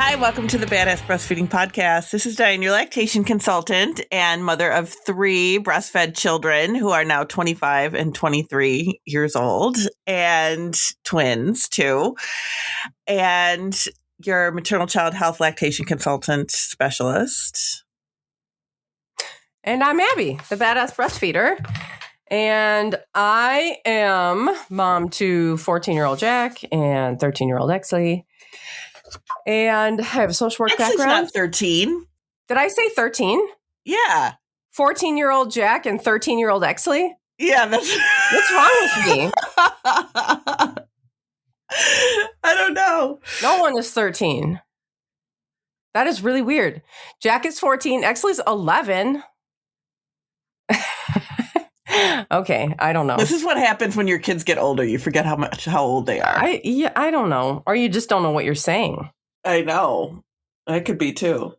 Hi, welcome to the Badass Breastfeeding Podcast. This is Dianne, your lactation consultant and mother of 3 breastfed children who are now 25 and 23 years old, and twins too, and your maternal child health lactation consultant specialist. And I'm Abby, the Badass Breastfeeder. And I am mom to 14-year-old Jack and 13-year-old Exley. And I have a social work background. Not 13. Did I say 13? Yeah. 14-year-old Jack and 13-year-old Exley? Yeah, that's... What's wrong with me? I don't know. No one is 13. That is really weird. Jack is 14. Exley's 11. Okay, I don't know. This is what happens when your kids get older. You forget how old they are. I don't know. Or you just don't know what you're saying. I know. I could be too.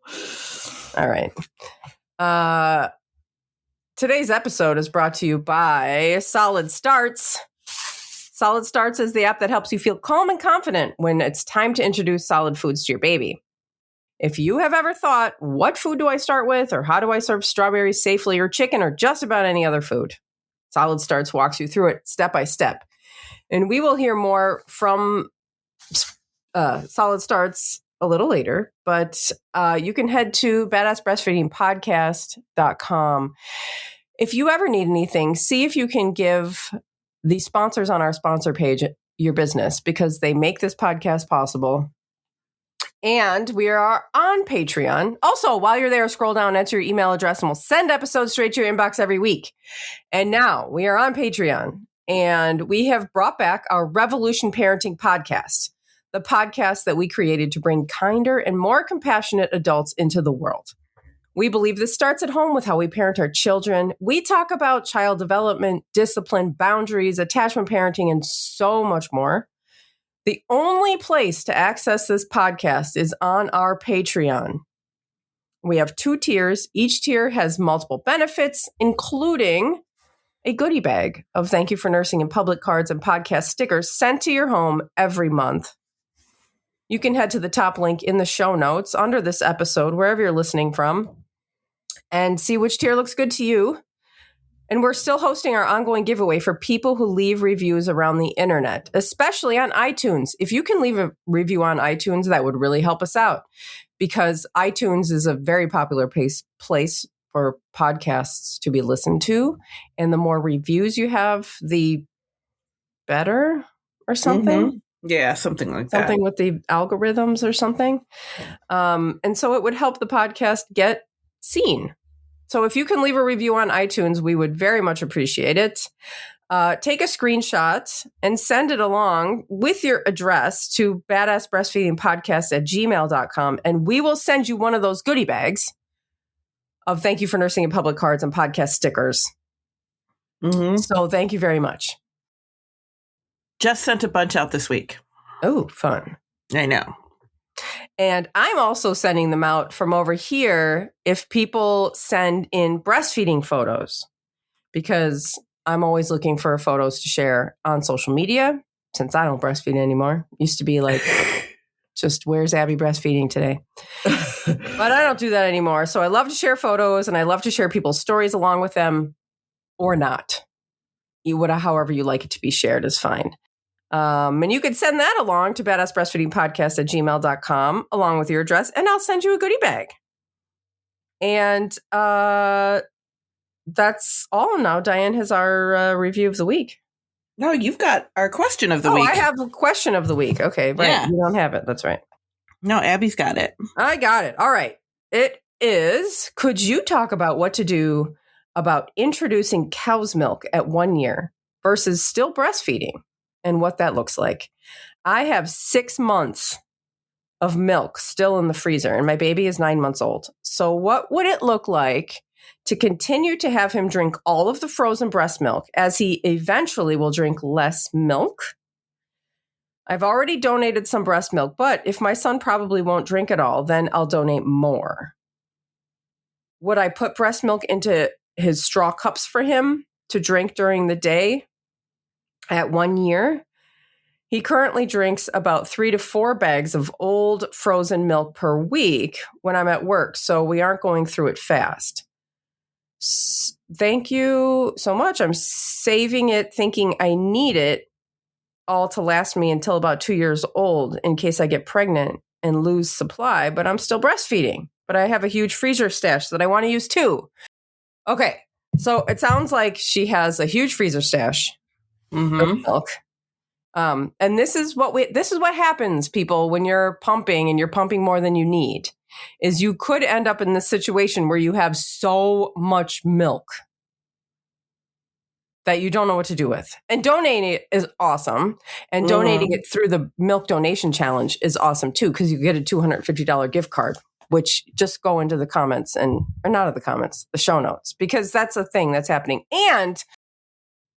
All right. Today's episode is brought to you by Solid Starts. Solid Starts is the app that helps you feel calm and confident when it's time to introduce solid foods to your baby. If you have ever thought, what food do I start with? Or how do I serve strawberries safely, or chicken, or just about any other food? Solid Starts walks you through it step by step. And we will hear more from Solid Starts a little later, but you can head to badassbreastfeedingpodcast.com. If you ever need anything, see if you can give the sponsors on our sponsor page your business, because they make this podcast possible. And we are on Patreon. Also, while you're there, scroll down, enter your email address, and we'll send episodes straight to your inbox every week. And now we are on Patreon, and we have brought back our Revolution Parenting podcast, the podcast that we created to bring kinder and more compassionate adults into the world. We believe this starts at home with how we parent our children. We talk about child development, discipline, boundaries, attachment parenting, and so much more. The only place to access this podcast is on our Patreon. We have 2 tiers. Each tier has multiple benefits, including a goodie bag of Thank You for Nursing in Public cards and podcast stickers sent to your home every month. You can head to the top link in the show notes under this episode, wherever you're listening from, and see which tier looks good to you. And we're still hosting our ongoing giveaway for people who leave reviews around the internet, especially on iTunes. If you can leave a review on iTunes, that would really help us out, because iTunes is a very popular place for podcasts to be listened to. And the more reviews you have, the better, or something. Mm-hmm. Yeah, something like that. Something with the algorithms or something. And so it would help the podcast get seen. So if you can leave a review on iTunes, we would very much appreciate it. Take a screenshot and send it along with your address to badassbreastfeedingpodcast@gmail.com. And we will send you one of those goodie bags of Thank You for Nursing in Public cards and podcast stickers. Mm-hmm. So thank you very much. Just sent a bunch out this week. Oh, fun. I know. And I'm also sending them out from over here if people send in breastfeeding photos, because I'm always looking for photos to share on social media, since I don't breastfeed anymore. Used to be like, just where's Abby breastfeeding today? But I don't do that anymore. So I love to share photos, and I love to share people's stories along with them, or not. However you like it to be shared is fine. And you could send that along to badassbreastfeedingpodcast@gmail.com along with your address, and I'll send you a goodie bag. And that's all. Now Dianne has our review of the week. No, you've got our question of the week. I have a question of the week. Okay, right. Yeah. You don't have it. That's right. No, Abby's got it. I got it. All right. It is, could you talk about what to do about introducing cow's milk at 1 year versus still breastfeeding, and what that looks like? I have 6 months of milk still in the freezer, and my baby is 9 months old. So what would it look like to continue to have him drink all of the frozen breast milk, as he eventually will drink less milk? I've already donated some breast milk, but if my son probably won't drink it all, then I'll donate more. Would I put breast milk into his straw cups for him to drink during the day at 1 year? He currently drinks about 3 to 4 bags of old frozen milk per week when I'm at work, so we aren't going through it fast. Thank you so much. I'm saving it, thinking I need it all to last me until about 2 years old in case I get pregnant and lose supply, but I'm still breastfeeding. But I have a huge freezer stash that I want to use too. Okay, so it sounds like she has a huge freezer stash of milk. And this is what happens, people, when you're pumping and you're pumping more than you need, is you could end up in this situation where you have so much milk that you don't know what to do with. And donating it is awesome. And donating it through the Milk Donation Challenge is awesome too, because you get a $250 gift card, which just go into the comments or not in the comments, the show notes, because that's a thing that's happening. And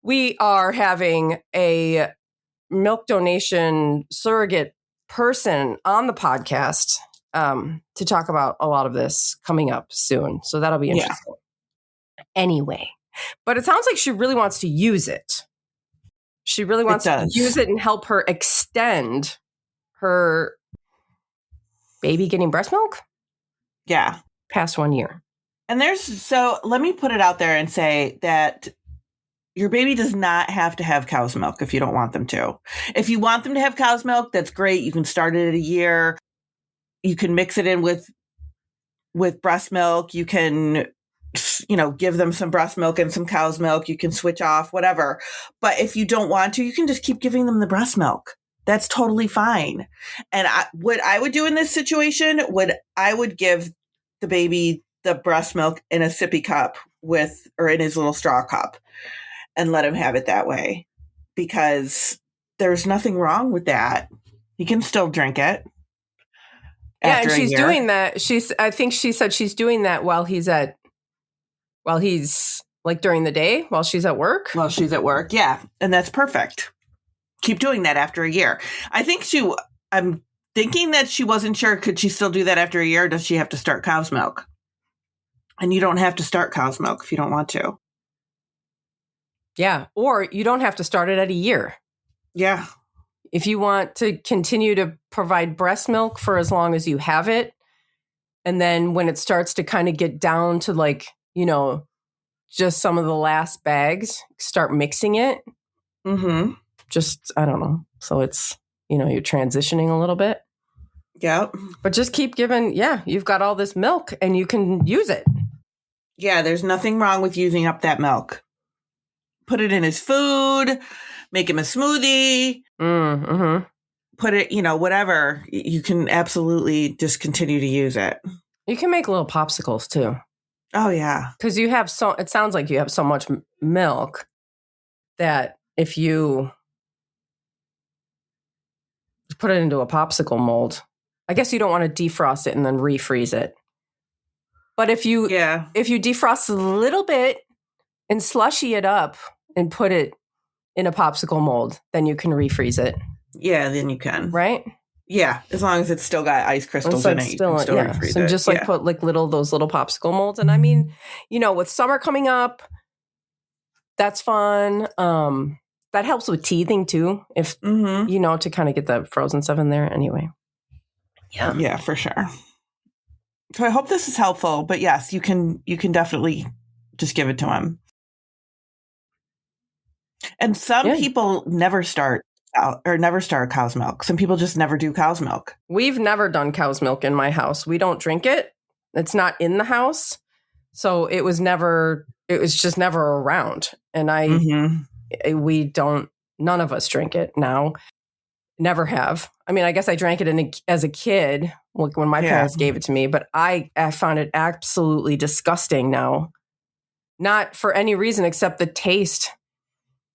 we are having a milk donation surrogate person on the podcast to talk about a lot of this coming up soon. So that'll be interesting. Anyway, but it sounds like she really wants to use it. She really wants to use it and help her extend her baby getting breast milk. Yeah. Past 1 year. And so let me put it out there and say that your baby does not have to have cow's milk if you don't want them to. If you want them to have cow's milk, that's great. You can start it at a year. You can mix it in with breast milk. You can, give them some breast milk and some cow's milk. You can switch off, whatever. But if you don't want to, you can just keep giving them the breast milk. That's totally fine. And what I would do in this situation, I would give the baby the breast milk in a sippy cup or in his little straw cup and let him have it that way, because there's nothing wrong with that. He can still drink it. Yeah, and she's doing that. I think she said she's doing that while he's like during the day, while she's at work. While she's at work, yeah. And that's perfect. Keep doing that after a year. I'm thinking that she wasn't sure, could she still do that after a year? Or does she have to start cow's milk? And you don't have to start cow's milk if you don't want to. Yeah. Or you don't have to start it at a year. Yeah. If you want to continue to provide breast milk for as long as you have it, and then when it starts to kind of get down to just some of the last bags, start mixing it. Mm-hmm. Just, I don't know. So it's, you're transitioning a little bit. Yeah. But just keep giving, you've got all this milk and you can use it. Yeah, there's nothing wrong with using up that milk. Put it in his food, make him a smoothie, put it, whatever. You can absolutely just continue to use it. You can make little popsicles too. Oh, yeah. Because it sounds like you have so much milk that if you put it into a popsicle mold, I guess you don't want to defrost it and then refreeze it. But if you defrost a little bit and slushy it up and put it in a popsicle mold, then you can refreeze it. Yeah, then you can. Right? Yeah, as long as it's still got ice crystals in it, you can still refreeze so it. Just put those little popsicle molds. And I mean, with summer coming up, that's fun. That helps with teething too, if to kind of get the frozen stuff in there anyway. Yeah. Yeah, for sure. So I hope this is helpful, but yes, you can definitely just give it to him. And some people never start cow's milk. Some people just never do cow's milk. We've never done cow's milk in my house. We don't drink it. It's not in the house. So it was just never around. And none of us drink it now. Never have. I mean, I guess I drank it as a kid, like when my parents gave it to me, but I found it absolutely disgusting now. Not for any reason except the taste.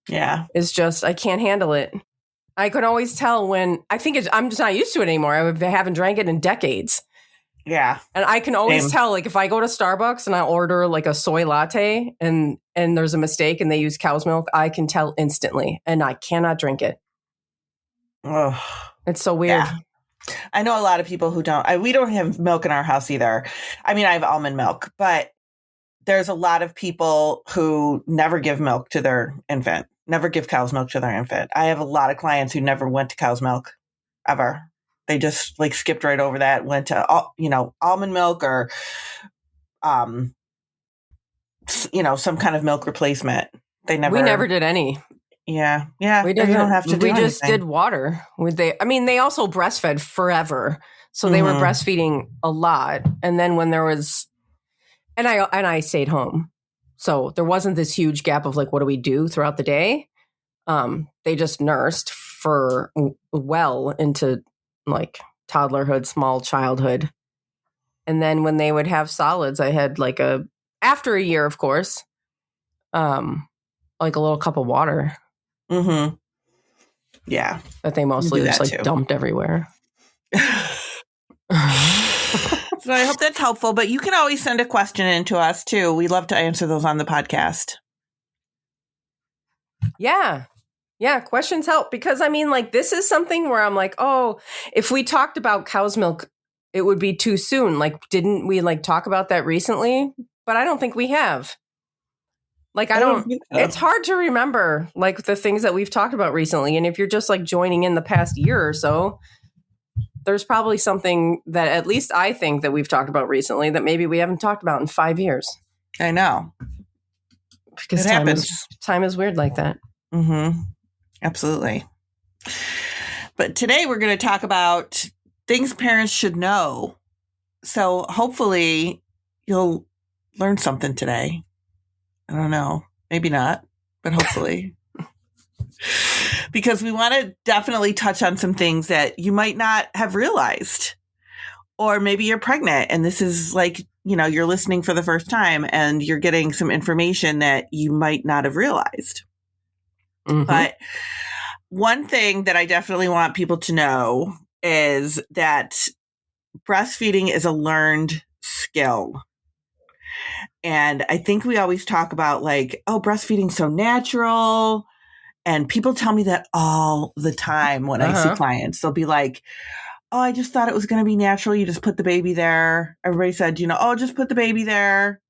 Yeah. Is just, I can't handle it. I could always tell when, I'm just not used to it anymore. I haven't drank it in decades. Yeah. And I can always tell, like if I go to Starbucks and I order like a soy latte and there's a mistake and they use cow's milk, I can tell instantly and I cannot drink it. Oh, it's so weird. Yeah. I know a lot of people who don't. We don't have milk in our house either. I mean, I have almond milk, but there's a lot of people who never give milk to their infant. Never give cow's milk to their infant. I have a lot of clients who never went to cow's milk ever. They just like skipped right over that, went to, almond milk or, some kind of milk replacement. We never did any. Yeah. Yeah. We don't have to do just anything. did water. They also breastfed forever. So they were breastfeeding a lot. And then when there was, and I stayed home. So there wasn't this huge gap of like, what do we do throughout the day? They just nursed for well into like toddlerhood, small childhood. And then when they would have solids, I had like after a year, of course, like a little cup of water. Mm-hmm. Yeah. That they mostly just like dumped everywhere. So I hope that's helpful, but you can always send a question in to us too. We love to answer those on the podcast. Yeah. Yeah. Questions help because this is something where I'm like, oh, if we talked about cow's milk, it would be too soon. Like, didn't we talk about that recently? But I don't think we have. It's hard to remember the things that we've talked about recently. And if you're just joining in the past year or so, there's probably something that at least I think that we've talked about recently that maybe we haven't talked about in 5 years. I know. Because time is weird like that. Mm-hmm. Absolutely. But today we're going to talk about things parents should know. So hopefully you'll learn something today. I don't know. Maybe not, but hopefully. Because we want to definitely touch on some things that you might not have realized. Or maybe you're pregnant and this is you're listening for the first time and you're getting some information that you might not have realized. Mm-hmm. But one thing that I definitely want people to know is that breastfeeding is a learned skill. And I think we always talk about breastfeeding's so natural. And people tell me that all the time when I see clients. They'll be like, oh, I just thought it was going to be natural. You just put the baby there. Everybody said, just put the baby there.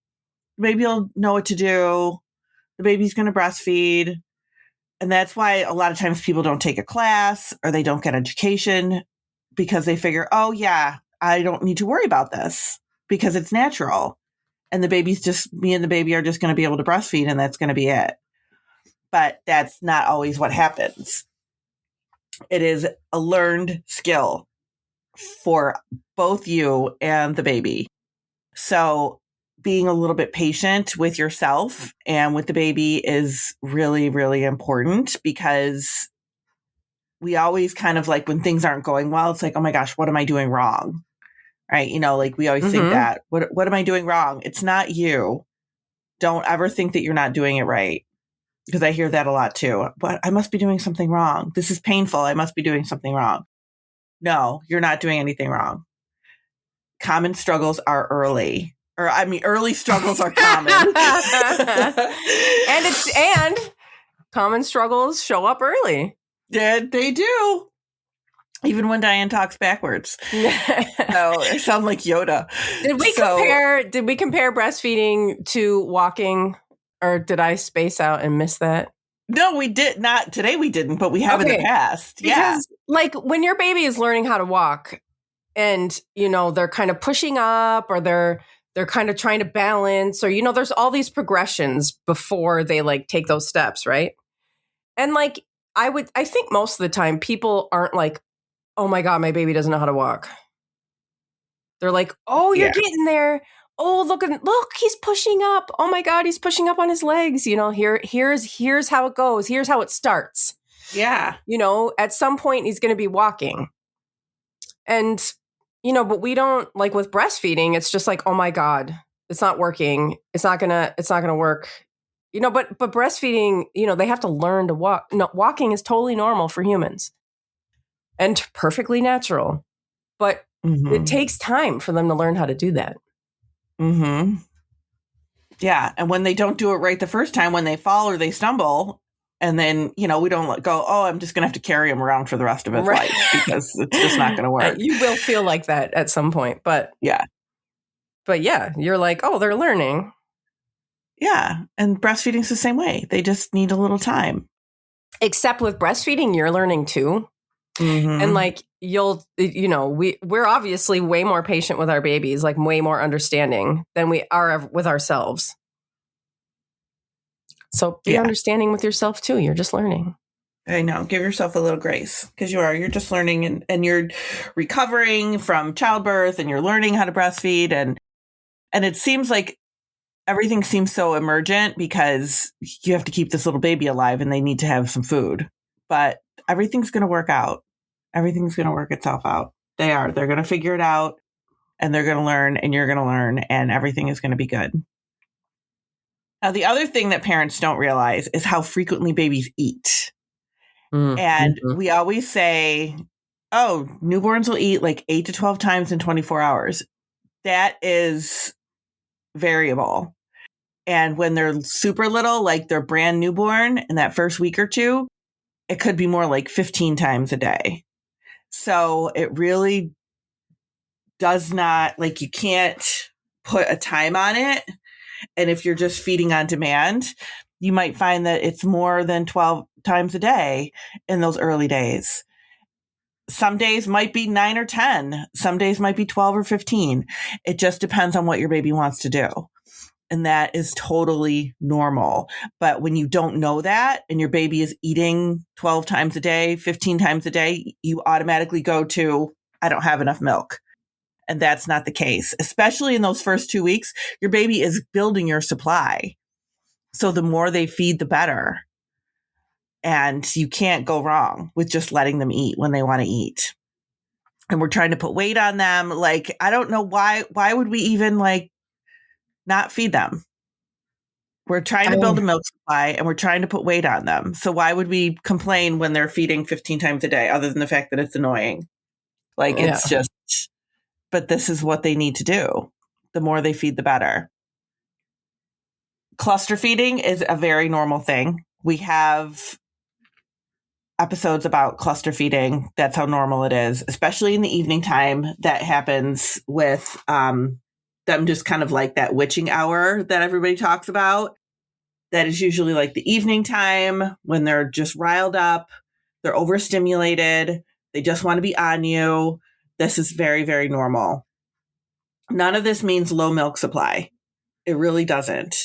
The baby will know what to do. The baby's going to breastfeed. And that's why a lot of times people don't take a class or they don't get education because they figure, oh, yeah, I don't need to worry about this because it's natural. And me and the baby are just going to be able to breastfeed and that's going to be it. But that's not always what happens. It is a learned skill for both you and the baby. So being a little bit patient with yourself and with the baby is really, really important because we always kind of when things aren't going well, it's oh my gosh, what am I doing wrong? Right? We always think that. What am I doing wrong? It's not you. Don't ever think that you're not doing it right. Because I hear that a lot too. But I must be doing something wrong. This is painful. I must be doing something wrong. No, you're not doing anything wrong. Common struggles are early. Early struggles are common. and common struggles show up early. Yeah, they do. Even when Diane talks backwards. So I sound like Yoda. Did we compare breastfeeding to walking? Or did I space out and miss that? No, we did not. Today we didn't, but we have in the past. Because, when your baby is learning how to walk and, they're kind of pushing up or they're kind of trying to balance or, there's all these progressions before they take those steps, right? And I think most of the time people aren't oh my God, my baby doesn't know how to walk. They're oh, you're getting there. Oh, look, he's pushing up. Oh my God, he's pushing up on his legs. Here's how it goes. Here's how it starts. Yeah. At some point he's going to be walking. And, but we don't with breastfeeding, it's just oh my God, it's not working. It's not going to work. But breastfeeding, they have to learn to walk. No, walking is totally normal for humans and perfectly natural, but it takes time for them to learn how to do that. Mm-hmm. Yeah. And when they don't do it right the first time, when they fall or they stumble, and then, we don't go, oh, I'm just going to have to carry him around for the rest of his life because it's just not going to work. You will feel like that at some point, but yeah, you're oh, they're learning. Yeah. And breastfeeding's the same way. They just need a little time. Except with breastfeeding, you're learning too. Mm-hmm. And like we're obviously way more patient with our babies, like way more understanding than we are with ourselves. So be understanding with yourself too. You're just learning. I know. Give yourself a little grace because you're just learning and you're recovering from childbirth and you're learning how to breastfeed. And it seems like everything seems so emergent because you have to keep this little baby alive and they need to have some food. But everything's going to work out. Everything's going to work itself out. They're going to figure it out and they're going to learn and you're going to learn and everything is going to be good. Now, the other thing that parents don't realize is how frequently babies eat. And we always say, oh, newborns will eat like 8 to 12 times in 24 hours. That is variable. And when they're super little, like they're brand newborn in that first week or two, it could be more like 15 times a day. So it really does not, like you can't put a time on it. And if you're just feeding on demand, you might find that it's more than 12 times a day in those early days. Some days might be 9 or 10. Some days might be 12 or 15. It just depends on what your baby wants to do. And that is totally normal. But when you don't know that and your baby is eating 12 times a day, 15 times a day, you automatically go to, I don't have enough milk. And that's not the case. Especially in those first 2 weeks, your baby is building your supply. So the more they feed, the better. And you can't go wrong with just letting them eat when they want to eat. And we're trying to put weight on them. Like, I don't know why would we even like not feed them? We're trying to build a milk supply and we're trying to put weight on them. So why would we complain when they're feeding 15 times a day, other than the fact that it's annoying? Like, it's just, but this is what they need to do. The more they feed, the better. Cluster feeding is a very normal thing. We have episodes about cluster feeding. That's how normal it is, especially in the evening time. That happens with them just kind of like that witching hour that everybody talks about. That is usually like the evening time when they're just riled up, they're overstimulated, they just want to be on you. This is very, very normal. None of this means low milk supply. It really doesn't.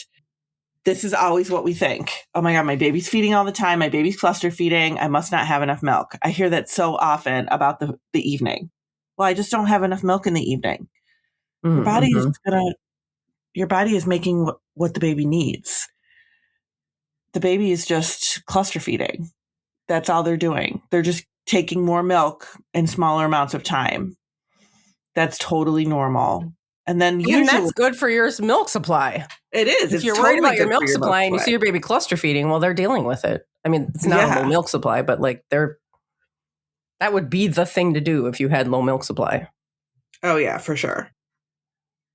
This is always what we think. Oh my God, my baby's feeding all the time. My baby's cluster feeding. I must not have enough milk. I hear that so often about the evening. Well, I just don't have enough milk in the evening. Your body is making what the baby needs. The baby is just cluster feeding. That's all they're doing. They're just taking more milk in smaller amounts of time. That's totally normal. And then usually that's good for your milk supply. It is. If you're worried about your milk supply and you see your baby cluster feeding, well, they're dealing with it. I mean, it's not a low milk supply, but like that would be the thing to do if you had low milk supply. Oh yeah, for sure.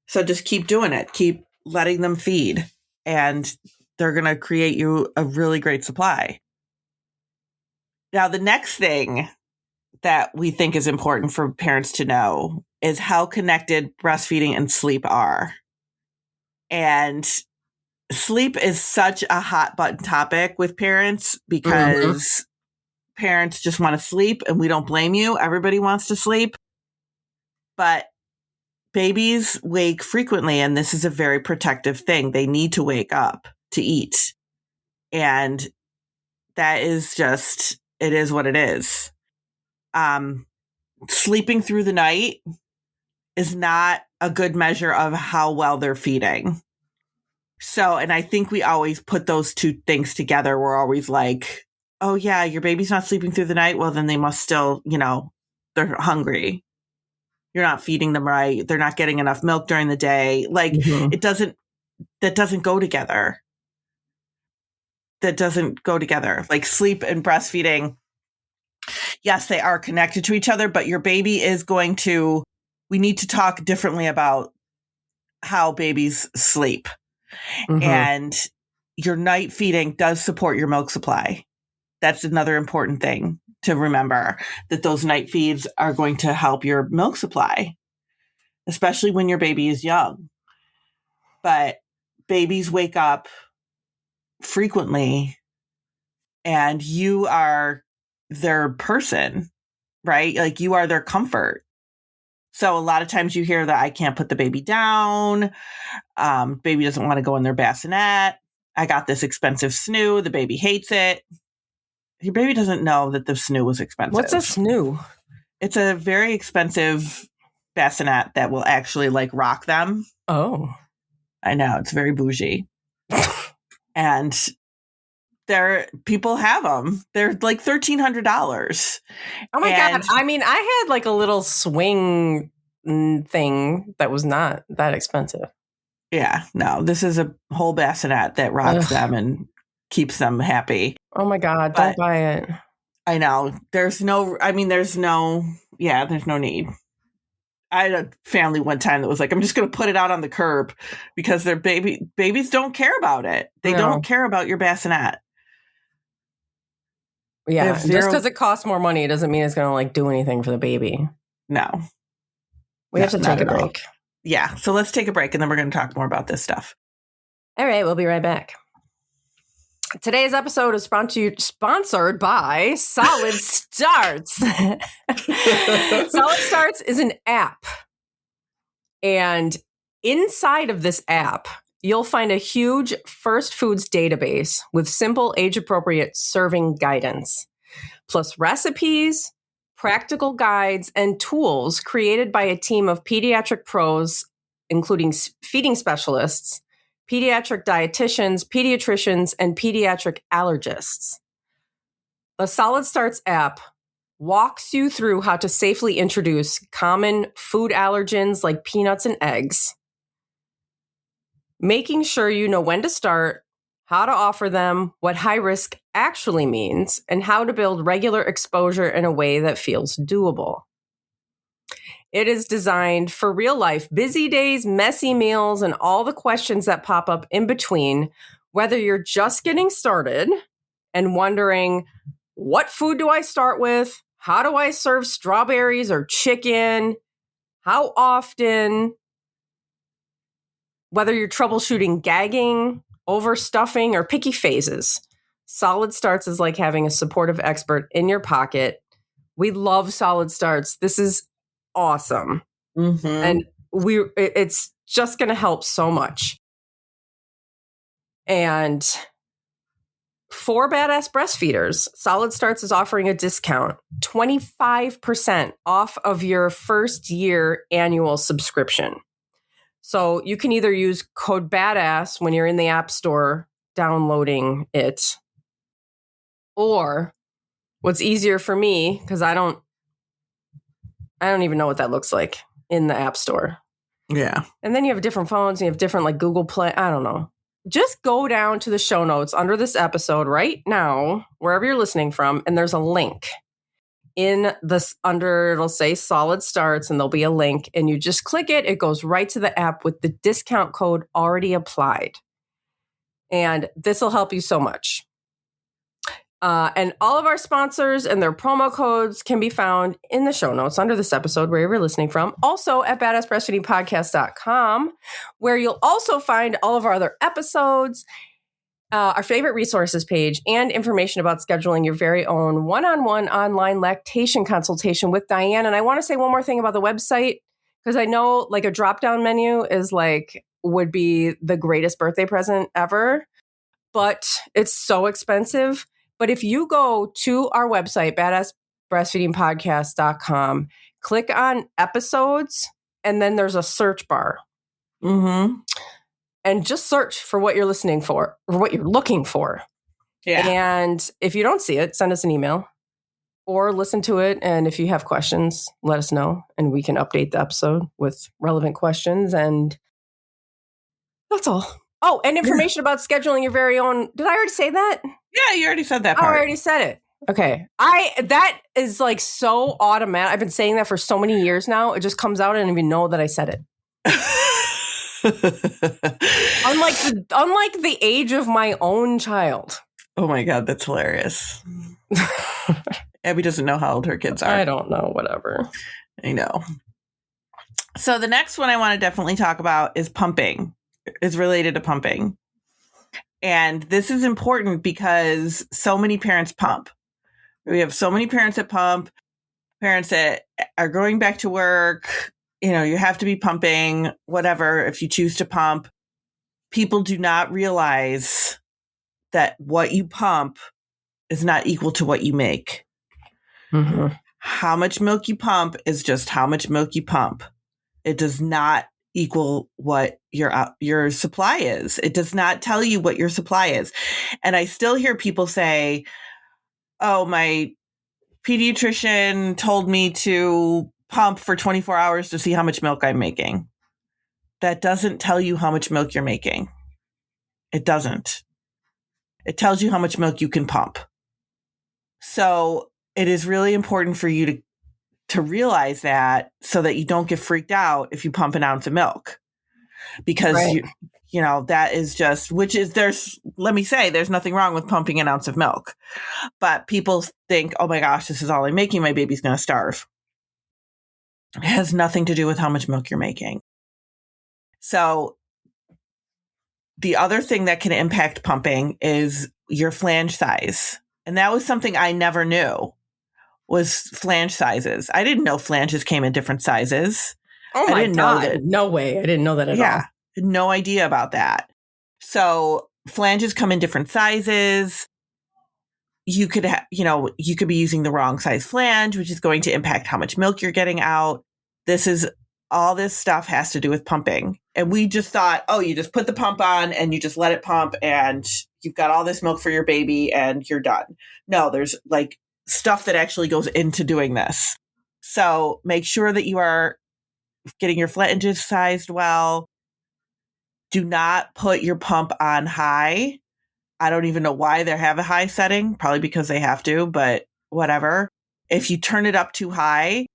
So just keep doing it. Keep letting them feed and they're going to create you a really great supply. Now, the next thing that we think is important for parents to know is how connected breastfeeding and sleep are. And sleep is such a hot button topic with parents because parents just want to sleep and we don't blame you. Everybody wants to sleep. But babies wake frequently and this is a very protective thing. They need to wake up to eat. And that is just, it is what it is. Sleeping through the night is not a good measure of how well they're feeding. So, and I think we always put those two things together. We're always like, oh yeah, your baby's not sleeping through the night. Well, then they must still, they're hungry. You're not feeding them right. They're not getting enough milk during the day. Like that doesn't go together. That doesn't go together. Like sleep and breastfeeding. Yes, they are connected to each other, but your baby is we need to talk differently about how babies sleep. And your night feeding does support your milk supply. That's another important thing to remember, that those night feeds are going to help your milk supply, especially when your baby is young. But babies wake up frequently and you are their person, right? Like you are their comfort. So a lot of times you hear that I can't put the baby down. Baby doesn't want to go in their bassinet. I got this expensive snoo. The baby hates it. Your baby doesn't know that the snoo was expensive. What's a snoo? It's a very expensive bassinet that will actually like rock them. Oh. I know. It's very bougie. And people have them. They're like $1,300. Oh my God. I mean, I had like a little swing thing that was not that expensive. Yeah, no, this is a whole bassinet that rocks them and keeps them happy. Oh my God, don't buy it. I know. There's no need. I had a family one time that was like, I'm just going to put it out on the curb because their babies don't care about it. They don't care about your bassinet. Yeah, just because it costs more money, it doesn't mean it's going to like do anything for the baby. No. We have to take a break. Yeah, so let's take a break and then we're going to talk more about this stuff. All right, we'll be right back. Today's episode is sponsored by Solid Starts. Solid Starts is an app. And inside of this app, you'll find a huge first foods database with simple age-appropriate serving guidance, plus recipes, practical guides, and tools created by a team of pediatric pros, including feeding specialists, pediatric dietitians, pediatricians, and pediatric allergists. The Solid Starts app walks you through how to safely introduce common food allergens like peanuts and eggs, making sure you know when to start, how to offer them, what high risk actually means, and how to build regular exposure in a way that feels doable. It is designed for real life, busy days, messy meals, and all the questions that pop up in between, whether you're just getting started and wondering, what food do I start with? How do I serve strawberries or chicken? How often? Whether you're troubleshooting gagging, overstuffing, or picky phases, Solid Starts is like having a supportive expert in your pocket. We love Solid Starts. This is awesome. Mm-hmm. And it's just going to help so much. And for badass breastfeeders, Solid Starts is offering a discount, 25% off of your first year annual subscription. So you can either use code BADASS when you're in the App Store downloading it, or what's easier for me, because I don't even know what that looks like in the App Store. Yeah. And then you have different phones, and you have different like Google Play. I don't know. Just go down to the show notes under this episode right now, wherever you're listening from, and there's a link. In this it'll say Solid Starts, and there'll be a link, and you just click it. It goes right to the app with the discount code already applied. And this will help you so much. And all of our sponsors and their promo codes can be found in the show notes under this episode, wherever you're listening from. Also at badassbreastfeedingpodcast.com, where you'll also find all of our other episodes, our favorite resources page, and information about scheduling your very own one-on-one online lactation consultation with Dianne. And I want to say one more thing about the website, because I know like a drop-down menu would be the greatest birthday present ever, but it's so expensive. But if you go to our website, badassbreastfeedingpodcast.com, click on episodes, and then there's a search bar. Mm-hmm. And just search for what you're listening for or what you're looking for. Yeah. And if you don't see it, send us an email or listen to it. And if you have questions, let us know, and we can update the episode with relevant questions. And that's all. Oh, and information about scheduling your very own. Did I already say that? Yeah, you already said that part. I already said it. Okay. That is like so automatic. I've been saying that for so many years now. It just comes out. I don't even know that I said it. unlike the age of my own child. Oh my God, that's hilarious. Abby doesn't know how old her kids are. I don't know, whatever. I know. So the next one I want to definitely talk about is pumping. It's related to pumping. And this is important because so many parents pump. We have so many parents that pump, parents that are going back to work. You know, you have to be pumping, whatever, if you choose to pump. People do not realize that what you pump is not equal to what you make. Mm-hmm. How much milk you pump is just how much milk you pump. It does not equal what your supply is. It does not tell you what your supply is. And I still hear people say, oh, my pediatrician told me to pump for 24 hours to see how much milk I'm making. That doesn't tell you how much milk you're making. It doesn't. It tells you how much milk you can pump. So it is really important for you to realize that so that you don't get freaked out if you pump an ounce of milk. Because, Right. you know, that is just, let me say, there's nothing wrong with pumping an ounce of milk. But people think, oh my gosh, this is all I'm making. My baby's going to starve. It has nothing to do with how much milk you're making. So the other thing that can impact pumping is your flange size. And that was something I never knew, was flange sizes. I didn't know flanges came in different sizes. Oh my I didn't God. know that. No way. I didn't know that at all. No idea about that. So flanges come in different sizes. You could you could be using the wrong size flange, which is going to impact how much milk you're getting out. All this stuff has to do with pumping. And we just thought, oh, you just put the pump on and you just let it pump and you've got all this milk for your baby and you're done. No, there's like stuff that actually goes into doing this. So make sure that you are getting your flanges sized well. Do not put your pump on high. I don't even know why they have a high setting, probably because they have to, but whatever. If you turn it up too high,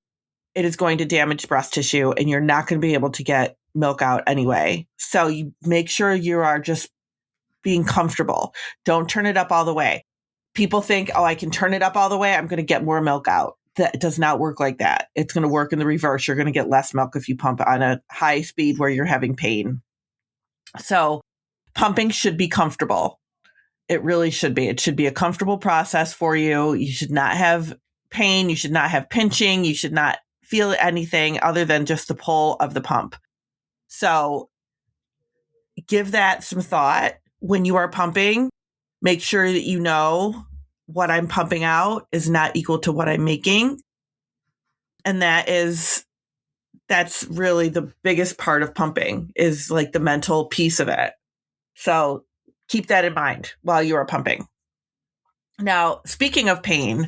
it is going to damage breast tissue and you're not going to be able to get milk out anyway. So you make sure you are just being comfortable. Don't turn it up all the way. People think, oh, I can turn it up all the way. I'm going to get more milk out. That does not work like that. It's going to work in the reverse. You're going to get less milk if you pump on a high speed where you're having pain. So pumping should be comfortable. It really should be. It should be a comfortable process for you. You should not have pain. You should not have pinching. You should not feel anything other than just the pull of the pump. So give that some thought when you are pumping. Make sure that you know what I'm pumping out is not equal to what I'm making. And that's really the biggest part of pumping, is like the mental piece of it. So keep that in mind while you are pumping. Now, speaking of pain,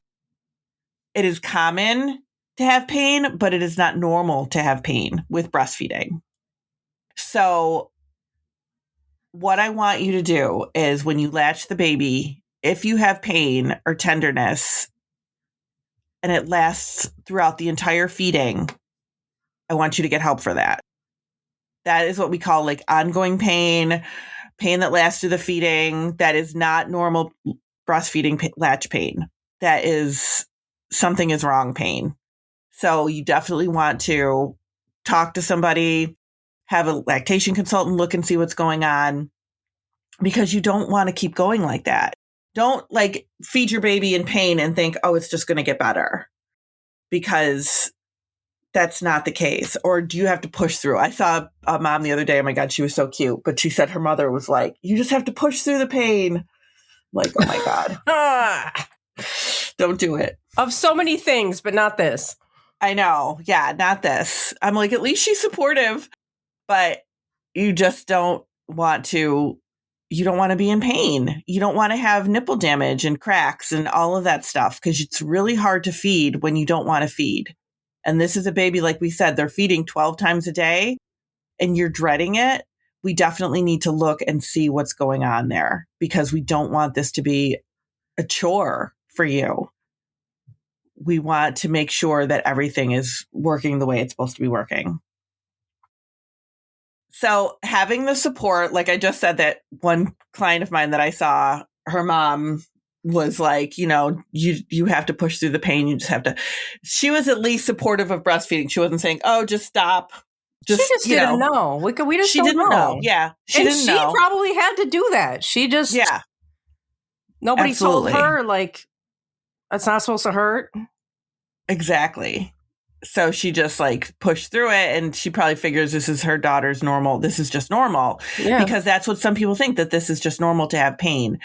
it is common to have pain, but it is not normal to have pain with breastfeeding. So what I want you to do is when you latch the baby, if you have pain or tenderness and it lasts throughout the entire feeding, I want you to get help for that. That is what we call like ongoing pain that lasts through the feeding. That is not normal breastfeeding latch pain. That is something is wrong pain. So you definitely want to talk to somebody, have a lactation consultant look and see what's going on, because you don't want to keep going like that. Don't like feed your baby in pain and think, oh, it's just going to get better, because that's not the case. Or do you have to push through? I saw a mom the other day. Oh my God, she was so cute. But she said her mother was like, you just have to push through the pain. I'm like, oh my God. Don't do it. Of so many things, but not this. I know. Yeah, not this. I'm like, at least she's supportive, but you just don't want to be in pain. You don't want to have nipple damage and cracks and all of that stuff, because it's really hard to feed when you don't want to feed. And this is a baby, like we said, they're feeding 12 times a day and you're dreading it. We definitely need to look and see what's going on there, because we don't want this to be a chore for you. We want to make sure that everything is working the way it's supposed to be working. So having the support, like I just said, that one client of mine that I saw, her mom was like, you have to push through the pain. You just have to. She was at least supportive of breastfeeding. She wasn't saying, oh, just stop. She just didn't know. We just don't know. Yeah. She didn't know. She probably had to do that. She just, nobody Absolutely. told her, like, that's not supposed to hurt. Exactly. So she just like pushed through it, and she probably figures this is her daughter's normal. This is just normal, because that's what some people think, that this is just normal to have pain,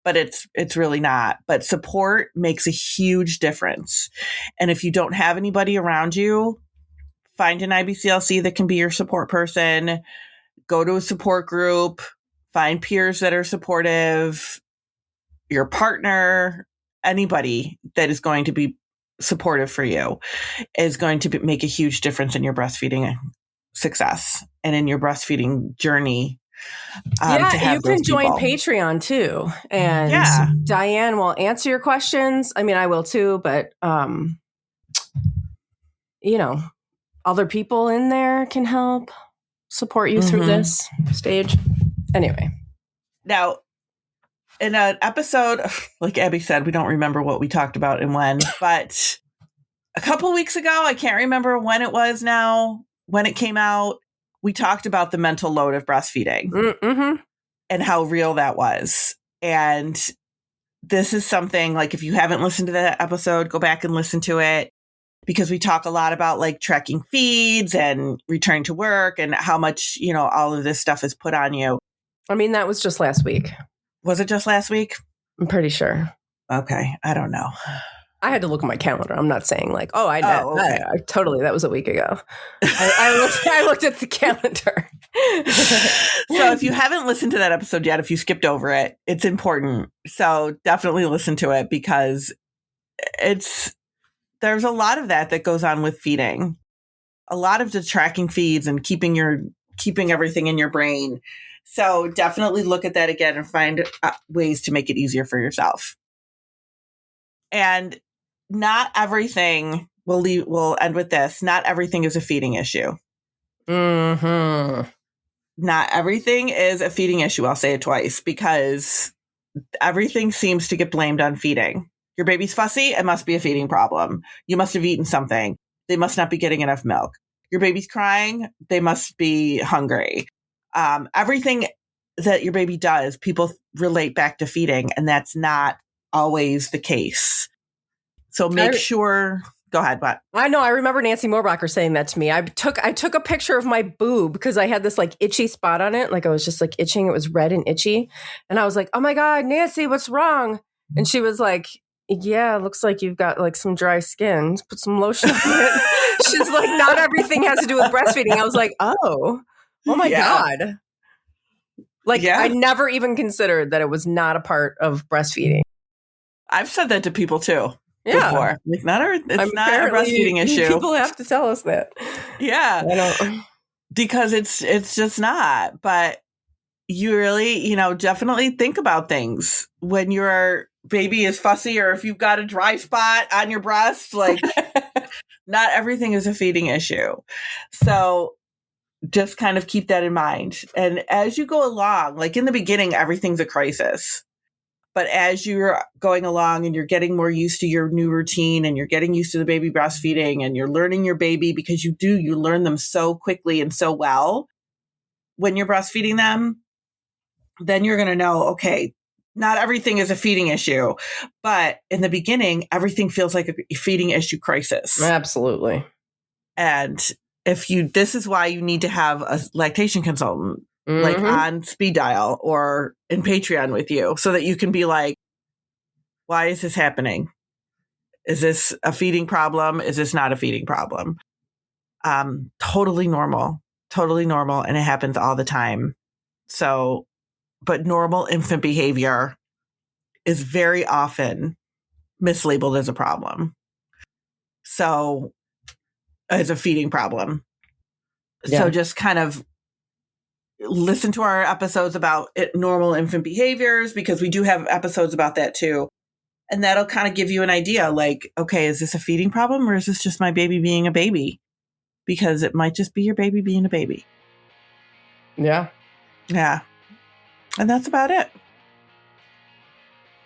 but it's really not. But support makes a huge difference. And if you don't have anybody around you, find an IBCLC that can be your support person, go to a support group, find peers that are supportive, your partner, anybody that is going to be supportive for you is going to make a huge difference in your breastfeeding success and in your breastfeeding journey. You can join Patreon too. And Dianne will answer your questions. I mean, I will too, but, other people in there can help support you through this stage. Anyway. Now, in an episode, like Abby said, we don't remember what we talked about and when, but a couple weeks ago, I can't remember when it was now, when it came out, we talked about the mental load of breastfeeding and how real that was. And this is something, like, if you haven't listened to that episode, go back and listen to it, because we talk a lot about like tracking feeds and returning to work and how much, all of this stuff is put on you. I mean, that was just last week. Was it just last week? I'm pretty sure. Okay. I don't know. I had to look at my calendar. I'm not saying like, I totally, that was a week ago. I looked at the calendar. So if you haven't listened to that episode yet, if you skipped over it, it's important. So definitely listen to it, because there's a lot of that goes on with feeding. A lot of the tracking feeds and keeping everything in your brain. So definitely look at that again and find ways to make it easier for yourself. And not everything, we'll end with this, not everything is a feeding issue. Not everything is a feeding issue. I'll say it twice, because everything seems to get blamed on feeding. Your baby's fussy, it must be a feeding problem. You must have eaten something. They must not be getting enough milk. Your baby's crying, they must be hungry. Everything that your baby does, people relate back to feeding, and that's not always the case. So make sure. Go ahead, what? I know. I remember Nancy Moorbacher saying that to me. I took a picture of my boob because I had this like itchy spot on it. Like I was just like itching. It was red and itchy. And I was like, oh my God, Nancy, what's wrong? And she was like, yeah, it looks like you've got like some dry skin. Put some lotion on it. She's like, not everything has to do with breastfeeding. I was like, oh my God. Like I never even considered that it was not a part of breastfeeding. I've said that to people too. Before. Like it's not a breastfeeding issue. People have to tell us that. Yeah. Because it's just not. But you really, definitely think about things when your baby is fussy, or if you've got a dry spot on your breast, like not everything is a feeding issue. So just kind of keep that in mind. And as you go along, like in the beginning, everything's a crisis. But as you're going along and you're getting more used to your new routine, and you're getting used to the baby breastfeeding, and you're learning your baby, because you learn them so quickly and so well when you're breastfeeding them, then you're going to know, okay, not everything is a feeding issue. But in the beginning, everything feels like a feeding issue crisis. Absolutely. And this is why you need to have a lactation consultant. Like on speed dial or in Patreon with you, so that you can be like, why is this happening? Is this a feeding problem? Is this not a feeding problem? Totally normal. And it happens all the time. So, but normal infant behavior is very often mislabeled as a problem. So as a feeding problem. Yeah. So just kind of listen to our episodes about normal infant behaviors, because we do have episodes about that too. And that'll kind of give you an idea, like, okay, is this a feeding problem, or is this just my baby being a baby? Because it might just be your baby being a baby. Yeah. Yeah. And that's about it.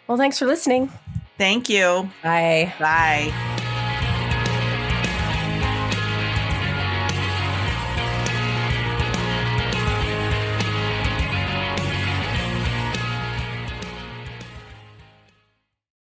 Well, thanks for listening. Thank you. Bye. Bye.